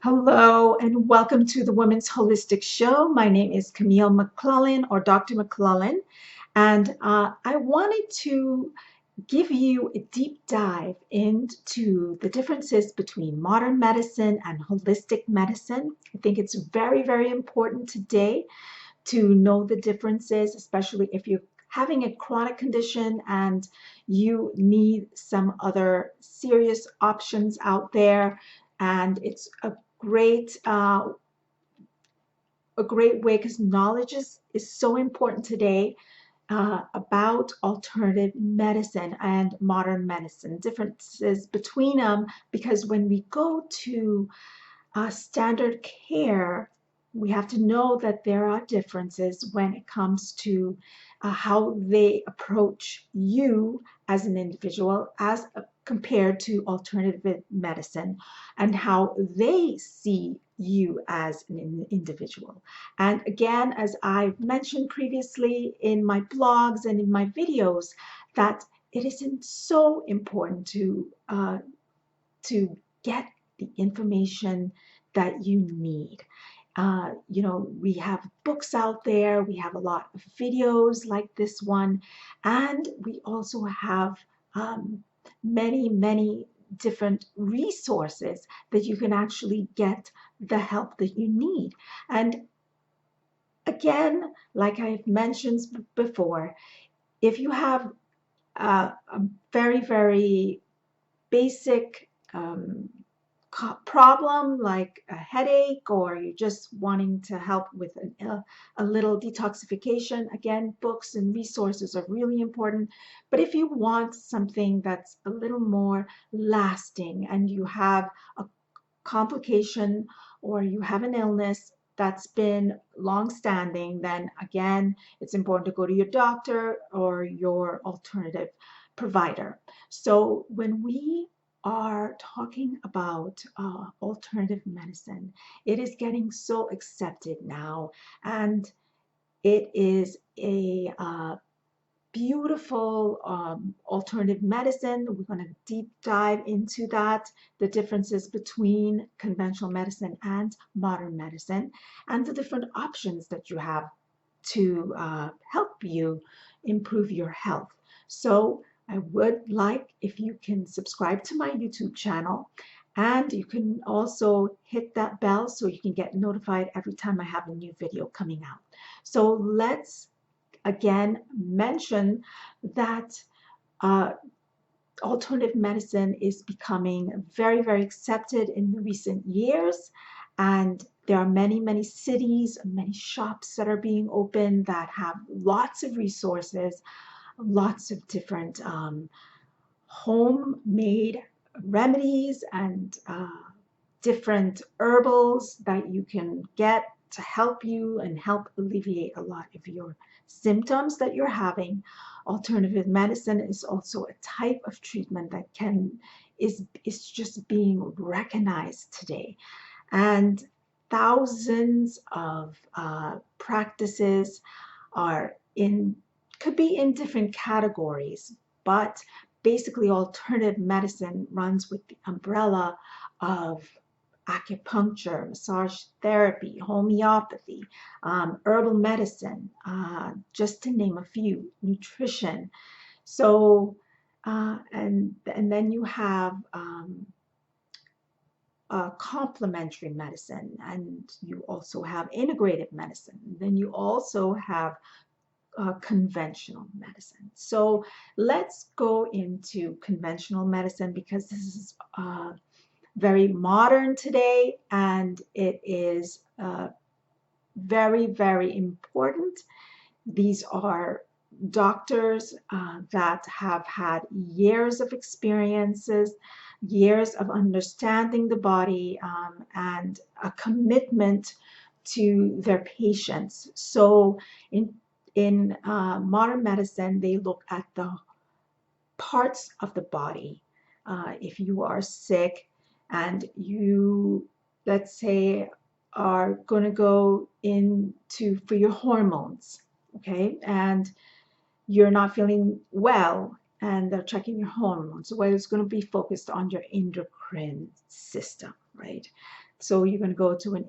Hello and welcome to the Women's Holistic Show. My name is Camille McClellan or Dr. McClellan, and I wanted to give you a deep dive into the differences between modern medicine and holistic medicine. I think it's very, very important today to know the differences, especially if you're having a chronic condition and you need some other serious options out there. And it's great uh, a great way because knowledge is so important today about alternative medicine and modern medicine, differences between them, because when we go to standard care, we have to know that there are differences when it comes to how they approach you as an individual as compared to alternative medicine and how they see you as an individual. And again, as I've mentioned previously in my blogs and in my videos, that it isn't so important to get the information that you need. We have books out there, we have a lot of videos like this one, and we also have many different resources that you can actually get the help that you need. And again, like I've mentioned before, if you have a very basic problem like a headache, or you're just wanting to help with a little detoxification, again, books and resources are really important. But if you want something that's a little more lasting and you have a complication or you have an illness that's been long-standing, then again, it's important to go to your doctor or your alternative provider. So when we are talking about alternative medicine, it is getting so accepted now, and it is a beautiful alternative medicine. We're going to deep dive into that, the differences between conventional medicine and modern medicine, and the different options that you have to help you improve your health. So I would like if you can subscribe to my YouTube channel, and you can also hit that bell so you can get notified every time I have a new video coming out. So let's again mention that uh, alternative medicine is becoming very accepted in the recent years, and there are many cities, many shops that are being opened that have lots of resources, lots of different homemade remedies and different herbals that you can get to help you and help alleviate a lot of your symptoms that you're having. Alternative medicine is also a type of treatment that is just being recognized today. And thousands of practices are in could be in different categories, but basically alternative medicine runs with the umbrella of acupuncture, massage therapy, homeopathy, herbal medicine, just to name a few, nutrition. So, and then you have complementary medicine, and you also have integrative medicine. Then you also have conventional medicine. So let's go into conventional medicine because this is very modern today, and it is very important. These are doctors that have had years of experiences, years of understanding the body, and a commitment to their patients. So in modern medicine, they look at the parts of the body. If you are sick and you, let's say, are going to go into for your hormones, okay, and you're not feeling well and they're checking your hormones, well, it's going to be focused on your endocrine system, right? So you're going to go to an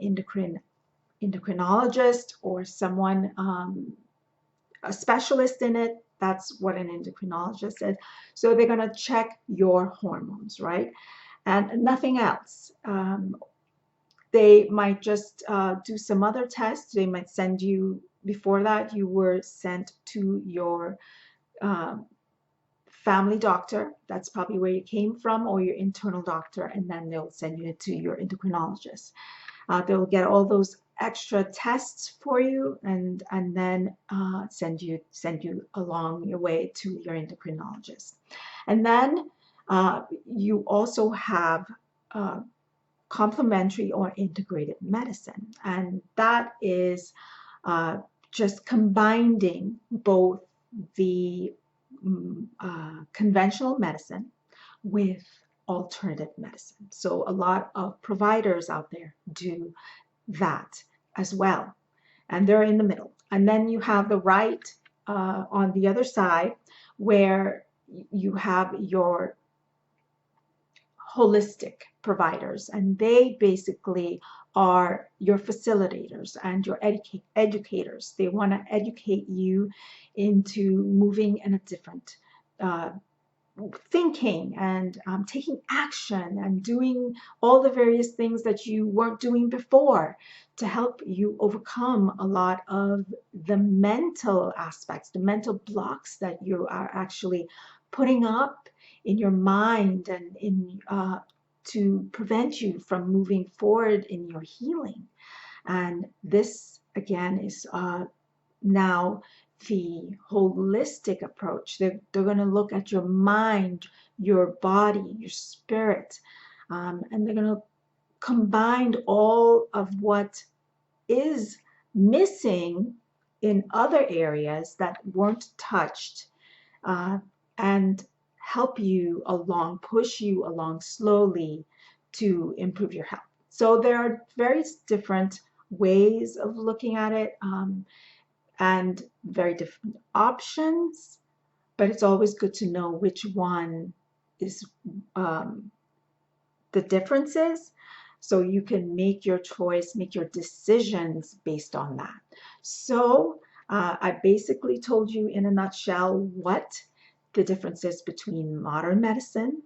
endocrinologist or someone, a specialist in it. That's what an endocrinologist is. So they're going to check your hormones, right? And nothing else. They might just do some other tests. They might send you, before that, you were sent to your um, family doctor. That's probably where you came from, or your internal doctor, and then they'll send you to your endocrinologist. They'll get all those extra tests for you, and then send you along your way to your endocrinologist. And then you also have complementary or integrated medicine, and that is just combining both the conventional medicine with alternative medicine. So a lot of providers out there do that as well, and they're in the middle. And then you have the right on the other side, where you have your holistic providers, and they basically are your facilitators and your educators. They want to educate you into moving in a different thinking, and taking action, and doing all the various things that you weren't doing before, to help you overcome a lot of the mental aspects, the mental blocks that you are actually putting up in your mind, and in to prevent you from moving forward in your healing. And this again is now the holistic approach. They're going to look at your mind, your body, your spirit, and they're going to combine all of what is missing in other areas that weren't touched, uh, and help you along, push you along slowly to improve your health. So there are various different ways of looking at it. And very different options, but it's always good to know which one is the differences, so you can make your choice, make your decisions based on that. So I basically told you in a nutshell what the difference is between modern medicine,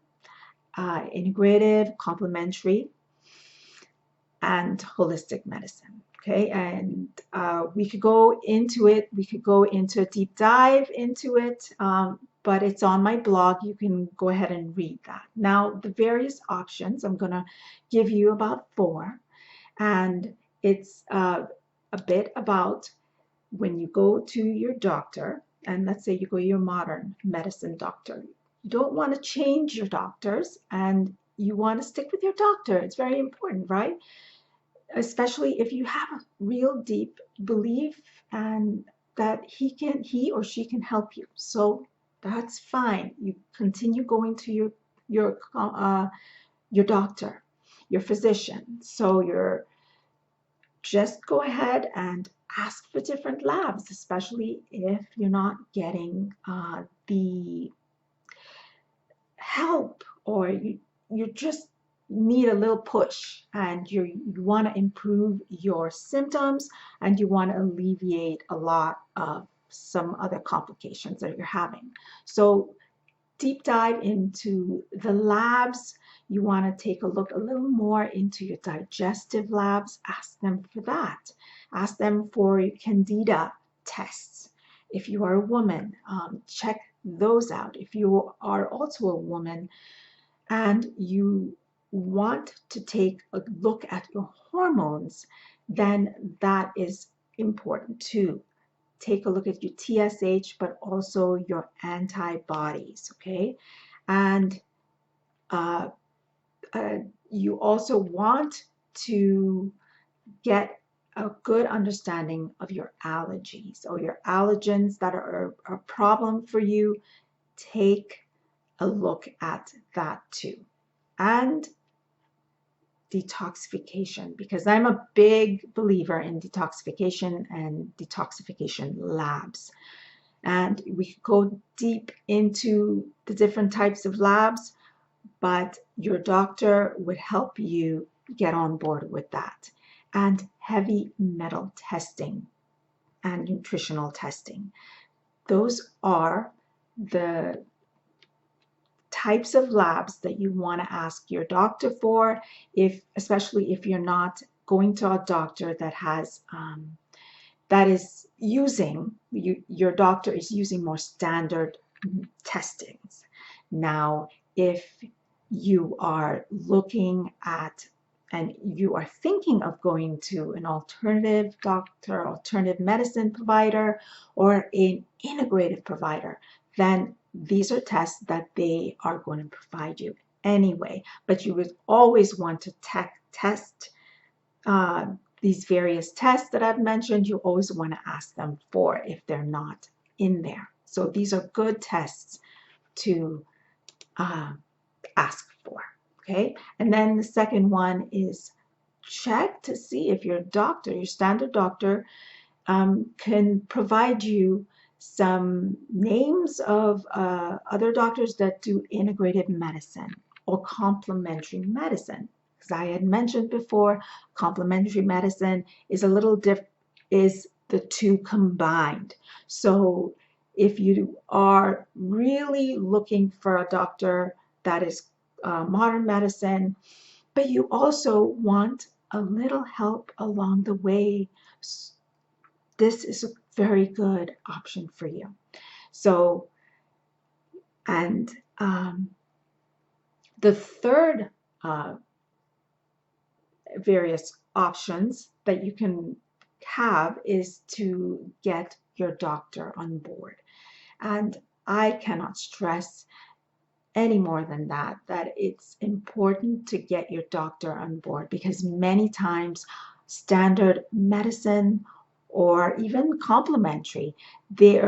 integrative, complementary, and holistic medicine. Okay, and we could go into it. We could go into a deep dive into it, but it's on my blog. You can go ahead and read that. Now, the various options, I'm going to give you about 4, and it's a bit about when you go to your doctor, and let's say you go to your modern medicine doctor. You don't want to change your doctors, and you want to stick with your doctor. It's very important, right? Especially if you have a real deep belief and that he or she can help you. So that's fine. You continue going to your doctor, your physician. So you're just go ahead and ask for different labs, especially if you're not getting the help, or you just need a little push, and you want to improve your symptoms, and you want to alleviate a lot of some other complications that you're having. So deep dive into the labs. You want to take a look a little more into your digestive labs. Ask them for that. Ask them for candida tests. If you are a woman, check those out. If you are also a woman and you want to take a look at your hormones, then that is important too. Take a look at your TSH, but also your antibodies, okay? And uh, you also want to get a good understanding of your allergies or your allergens that are a problem for you. Take a look at that too. And detoxification, because I'm a big believer in detoxification and detoxification labs. And we could go deep into the different types of labs, but your doctor would help you get on board with that. And heavy metal testing and nutritional testing. Those are the types of labs that you want to ask your doctor for, especially if you're not going to a doctor that is using, your doctor is using more standard testings. Now, if you are looking at and you are thinking of going to an alternative doctor, alternative medicine provider, or an integrative provider, then these are tests that they are going to provide you anyway. But you would always want to test these various tests that I've mentioned. You always want to ask them for if they're not in there. So these are good tests to ask for. Okay, and then the second one is check to see if your doctor, your standard doctor, can provide you some names of other doctors that do integrative medicine or complementary medicine. As I had mentioned before, complementary medicine is a little different, is the two combined. So if you are really looking for a doctor that is modern medicine, but you also want a little help along the way, this is a very good option for you. So, and the third various options that you can have is to get your doctor on board. And I cannot stress any more than that it's important to get your doctor on board, because many times standard medicine or even complementary, they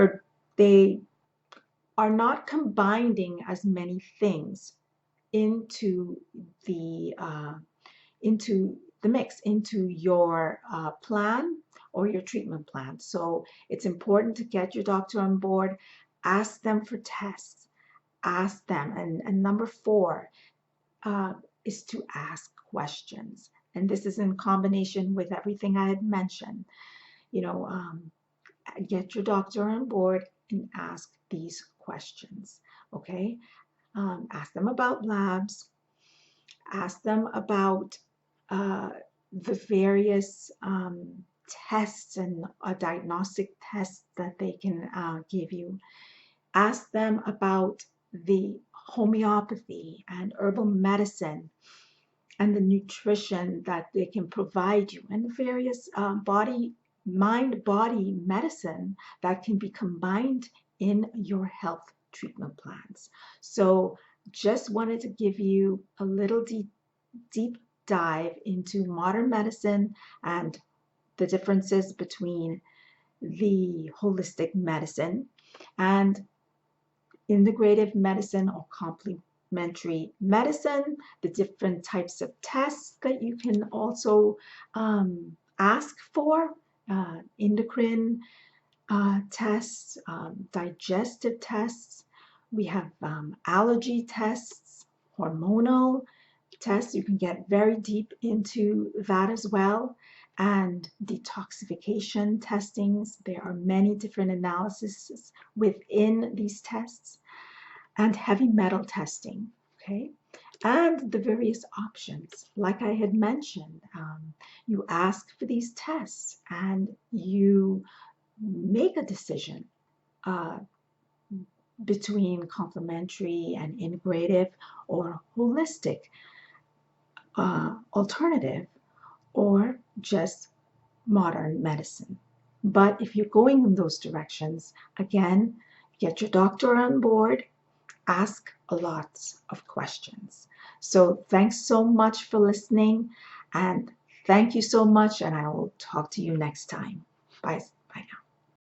are not combining as many things into the mix, into your plan or your treatment plan. So it's important to get your doctor on board, ask them for tests, ask them. And number 4 is to ask questions. And this is in combination with everything I had mentioned. Get your doctor on board and ask these questions. Okay, ask them about labs, ask them about the various tests and diagnostic tests that they can give you. Ask them about the homeopathy and herbal medicine and the nutrition that they can provide you, and the various mind-body medicine that can be combined in your health treatment plans. So just wanted to give you a little deep dive into modern medicine and the differences between the holistic medicine and integrative medicine or complementary medicine, the different types of tests that you can also ask for, endocrine tests, digestive tests. We have allergy tests, hormonal tests. You can get very deep into that as well. And detoxification testings. There are many different analyses within these tests. And heavy metal testing, okay? And the various options. Like I had mentioned, you ask for these tests and you make a decision between complementary and integrative or holistic alternative or just modern medicine. But if you're going in those directions, again, get your doctor on board, ask lots of questions. So thanks so much for listening, and thank you so much, and I will talk to you next time. Bye now.